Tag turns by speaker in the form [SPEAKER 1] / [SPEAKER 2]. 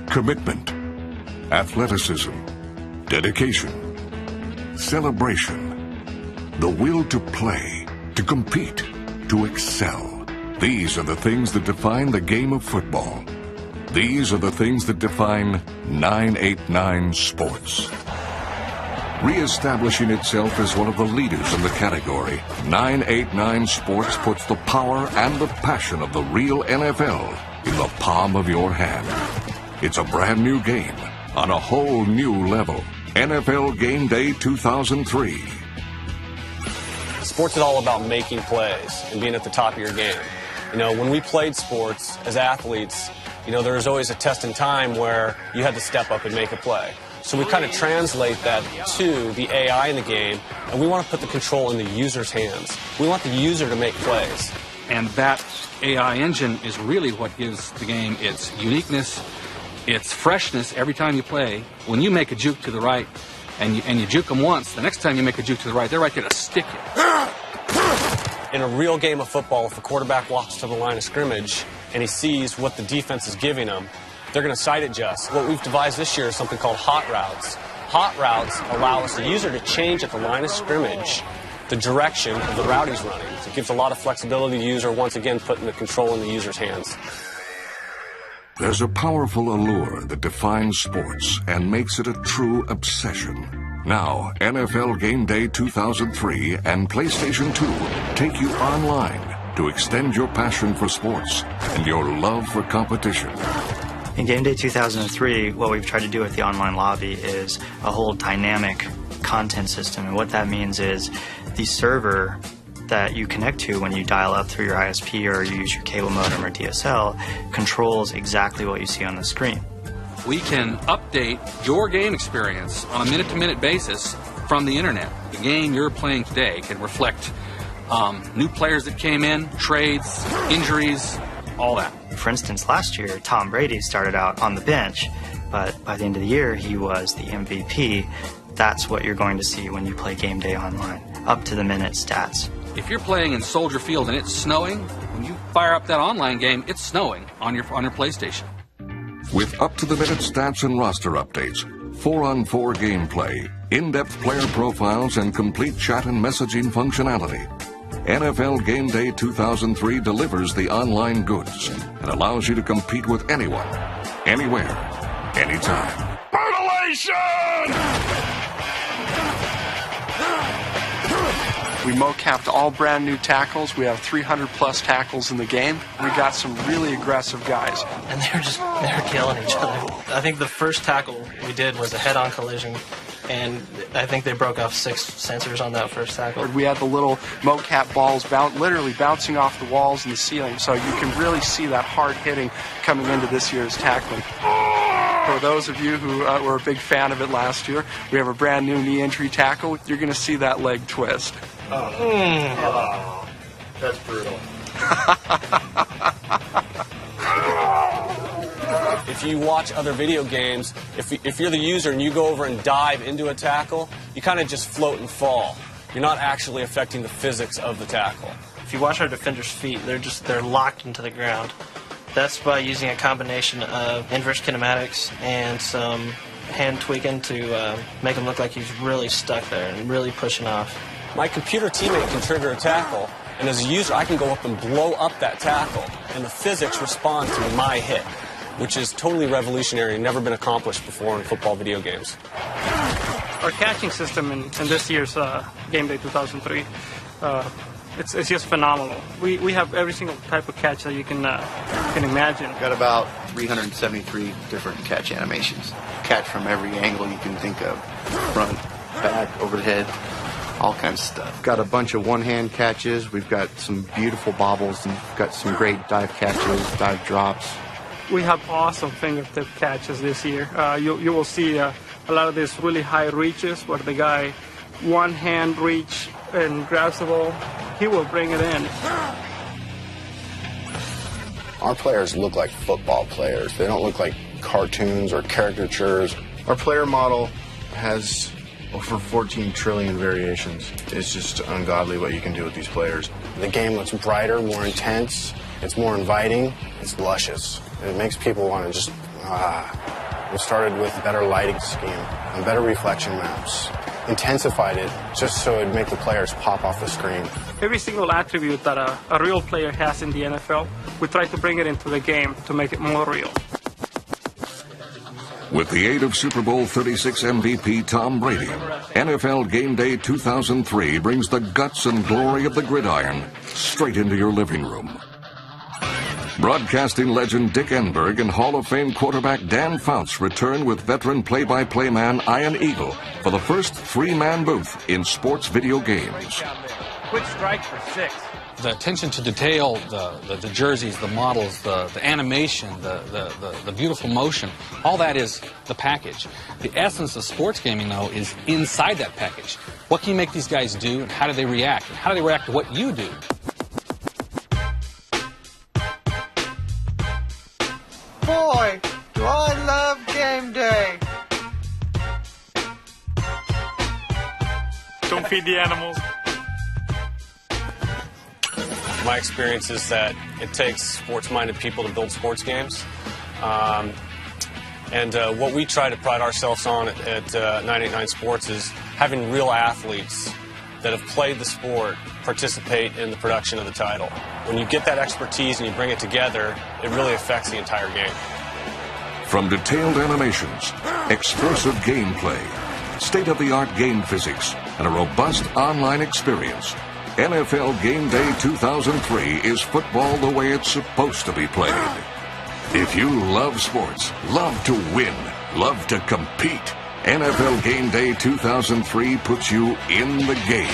[SPEAKER 1] Commitment, athleticism, dedication, celebration, the will to play, to compete, to excel. These are the things that define the game of football. These are the things that define 989 Sports. Re-establishing itself as one of the leaders in the category, 989 Sports puts the power and the passion of the real NFL in the palm of your hand. It's a brand new game on a whole new level. NFL Game Day 2003.
[SPEAKER 2] Sports is all about making plays and being at the top of your game. You know, when we played sports as athletes, you know, there was always a test in time where you had to step up and make a play. So we kind of translate that to the AI in the game, and we want to put the control in the user's hands. We want the user to make plays.
[SPEAKER 3] And that AI engine is really what gives the game its uniqueness, its freshness every time you play. When you make a juke to the right and you juke them once, the next time you make a juke to the right, they're right there to stick you.
[SPEAKER 2] In a real game of football, if a quarterback walks to the line of scrimmage and he sees what the defense is giving him, they're going to sight adjust. What we've devised this year is something called hot routes. Hot routes allow us, the user, to change at the line of scrimmage the direction of the route he's running. So it gives a lot of flexibility to the user, once again putting the control in the user's hands.
[SPEAKER 1] There's a powerful allure that defines sports and makes it a true obsession. Now, NFL Game Day 2003 and PlayStation 2 take you online to extend your passion for sports and your love for competition.
[SPEAKER 4] In Game Day 2003, what we've tried to do with the online lobby is a whole dynamic content system. And what that means is the server that you connect to when you dial up through your ISP or you use your cable modem or DSL controls exactly what you see on the screen.
[SPEAKER 3] We can update your game experience on a minute-to-minute basis from the internet. The game you're playing today can reflect new players that came in, trades, injuries, all that.
[SPEAKER 4] For instance, last year, Tom Brady started out on the bench, but by the end of the year, he was the MVP. That's what you're going to see when you play Game Day online, up-to-the-minute stats.
[SPEAKER 3] If you're playing in Soldier Field and it's snowing, when you fire up that online game, it's snowing on your PlayStation.
[SPEAKER 1] With up-to-the-minute stats and roster updates, 4-on-4 gameplay, in-depth player profiles, and complete chat and messaging functionality, NFL Game Day 2003 delivers the online goods and allows you to compete with anyone, anywhere, anytime. Mutilation!
[SPEAKER 5] We mocapped all brand new tackles. We have 300 plus tackles in the game. We got some really aggressive guys.
[SPEAKER 6] And they're killing each other. I think the first tackle we did was a head-on collision, and I think they broke off 6 sensors on that first tackle.
[SPEAKER 5] We had the little mocap balls literally bouncing off the walls and the ceiling, so you can really see that hard hitting coming into this year's tackling. For those of you who were a big fan of it last year, we have a brand new knee entry tackle. You're going to see that leg twist.
[SPEAKER 6] Oh, that's brutal.
[SPEAKER 2] If you watch other video games, if you're the user and you go over and dive into a tackle, you kind of just float and fall. You're not actually affecting the physics of the tackle.
[SPEAKER 6] If you watch our defenders' feet, they're locked into the ground. That's by using a combination of inverse kinematics and some hand tweaking to make him look like he's really stuck there and really pushing off.
[SPEAKER 2] My computer teammate can trigger a tackle, and as a user, I can go up and blow up that tackle, and the physics respond to my hit, which is totally revolutionary and never been accomplished before in football video games.
[SPEAKER 7] Our catching system in this year's Game Day 2003, it's just phenomenal. We have every single type of catch that you can imagine.
[SPEAKER 8] Got about 373 different catch animations. Catch from every angle you can think of. Front, back, overhead. All kinds of stuff. Got a bunch of one-hand catches. We've got some beautiful bobbles, and we've got some great dive catches, dive drops.
[SPEAKER 7] We have awesome fingertip catches this year. You will see a lot of these really high reaches where the guy one-hand reach and grabs the ball. He will bring it in.
[SPEAKER 9] Our players look like football players. They don't look like cartoons or caricatures.
[SPEAKER 8] Our player model has over 14 trillion variations. It's just ungodly what you can do with these players.
[SPEAKER 9] The game looks brighter, more intense, it's more inviting, it's luscious. It makes people want to just, We started with better lighting scheme and better reflection maps. Intensified it just so it'd make the players pop off the screen.
[SPEAKER 7] Every single attribute that a real player has in the NFL, we try to bring it into the game to make it more real.
[SPEAKER 1] With the aid of Super Bowl 36 MVP Tom Brady, NFL Game Day 2003 brings the guts and glory of the gridiron straight into your living room. Broadcasting legend Dick Enberg and Hall of Fame quarterback Dan Fouts return with veteran play-by-play man Ian Eagle for the first three-man booth in sports video games.
[SPEAKER 10] Quick strike for 6.
[SPEAKER 3] The attention to detail, the jerseys, the models, the animation, the beautiful motion, all that is the package. The essence of sports gaming, though, is inside that package. What can you make these guys do, and how do they react? And how do they react to what you do?
[SPEAKER 10] Boy, do I love Game Day.
[SPEAKER 7] Don't feed the animals.
[SPEAKER 2] My experience is that it takes sports-minded people to build sports games. What we try to pride ourselves on at 989 Sports is having real athletes that have played the sport participate in the production of the title. When you get that expertise and you bring it together, it really affects the entire game.
[SPEAKER 1] From detailed animations, explosive gameplay, state-of-the-art game physics, and a robust online experience, NFL Game Day 2003 is football the way it's supposed to be played. If you love sports, love to win, love to compete, NFL Game Day 2003 puts you in the game.